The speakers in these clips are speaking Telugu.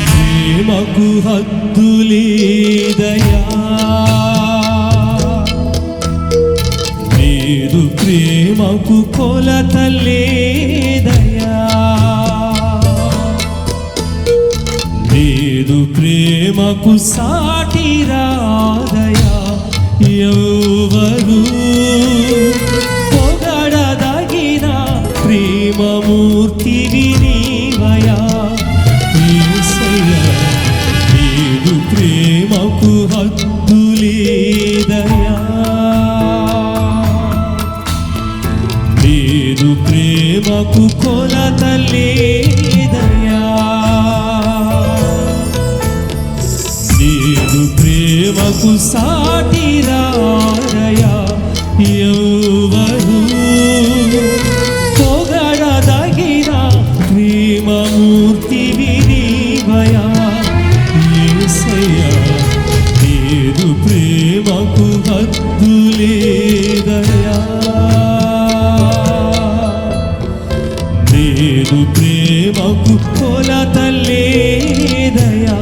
ప్రేమకు హద్దులేదయా, నీదు ప్రేమకు కొలత లేదయా, నీదు ప్రేమకు సాటి రాదయా. ఎవ్వరు పొగడదగిన ప్రేమమూర్తివి నీవయా. నీదు ప్రేమకు హద్దులేదయా, నీదు ప్రేమకు కొలత లేదయా, నీదు ప్రేమకు సాటి రాదయా. ఎవ్వరు పొగడదగిన ప్రేమమూర్తివి నీవయా. యేసయ్యా, నీదు ప్రేమకు హద్దులేదయా, నీదు ప్రేమకు కొలత లేదయా.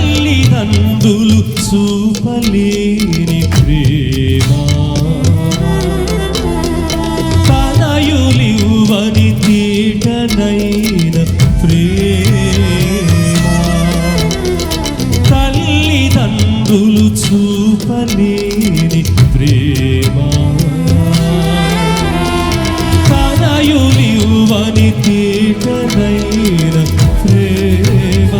తల్లిదండ్రులు చూపలేని ప్రేమ, తనయులివ్వని తీటనైన ప్రేమ, తల్లిదండ్రులు చూపలేని ప్రేమ, తనయులివ్వని తీటనైన ప్రేమ.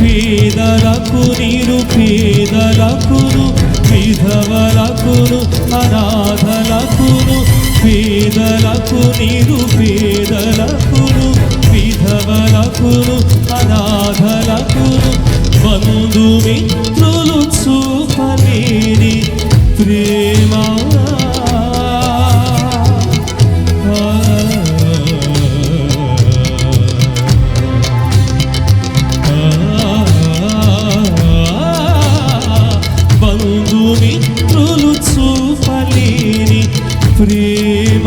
పేదలకు నిరుపేదలకును, విధవలకును అనాథలకును, పేదలకు నిరుపేదలకును, విధవలకును అనాథలకును, బంధుమిత్రులు చూపలేని ప్రేమ. బంధుమిత్రులు చూపలేని ప్రేమ,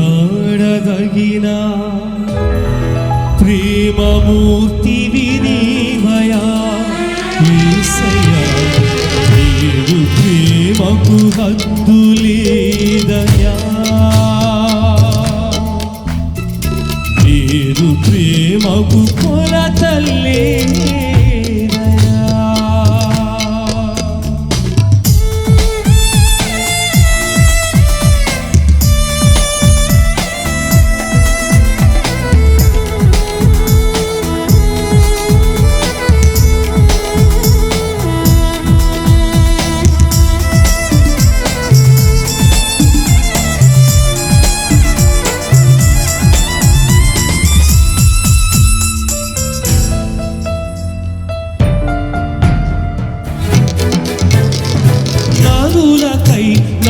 కొనియాడదగిన ప్రేమమూర్తివి నీవయా. యేసయ్యా, నీదు ప్రేమకు హద్దులేదయా, నీదు ప్రేమకు కొలత లేదయా.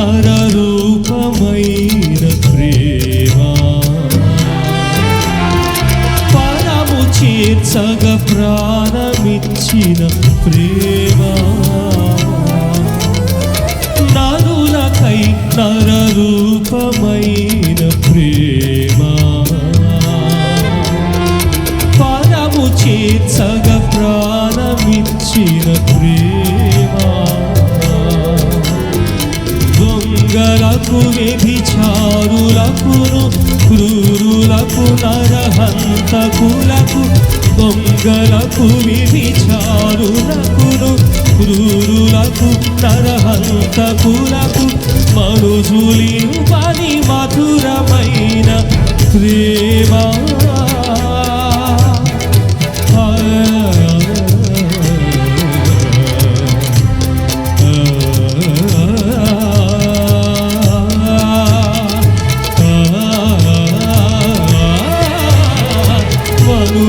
నరరూపమైన ప్రేమ పరము చేర్చగ ప్రాణమిచ్చిన ప్రేమ నరులకై నరరూపమైన ప్రేమ పరము చేర్చగ ప్రాణమిచ్చిన ప్రేమ దొంగలకు వ్యభిచారులకును క్రూరులకు నరహంతకులకు దొంగలకు వ్యభిచారులకును క్రూరులకు నరహంతకులకు మనుజులివ్వని మధురమైన ప్రేమ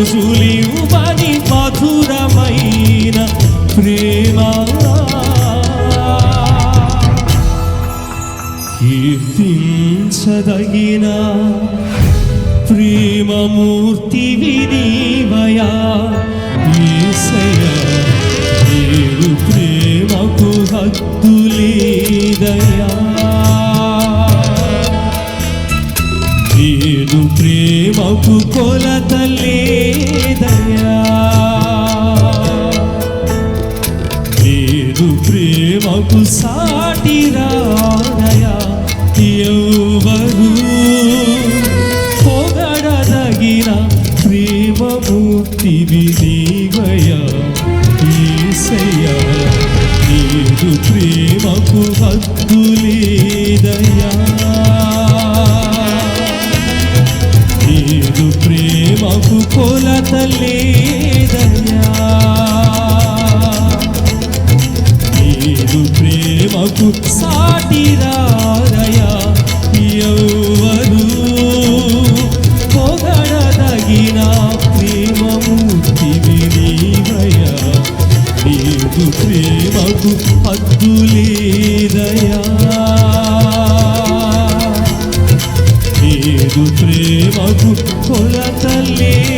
మనుజులివ్వని మధురమైన ప్రేమ కీర్తించదగిన ప్రేమమూర్తి వినీవయా యేసయ్యా నీవు ప్రేమకు హద్దులేదయా నీవు ప్రేమకు కొలత లేదయా నీవు ప్రేమకు సాటి రాదయా ఎవ్వరు పొగడదగిన ప్రేమమూర్తి వినీవయా యేసయ్యా నీవు ప్రేమకు హద్దులేదయా నీవు ప్రేమకు కొలత లేదయా నీవు ప్రేమకు సాటి రాదయా ఎవ్వరు పొగడదగిన ప్రేమమూర్తి వినీవయా నీవు ప్రేమకు హద్దులేదయా నీవు ప్రేమకు కొలత లేదయా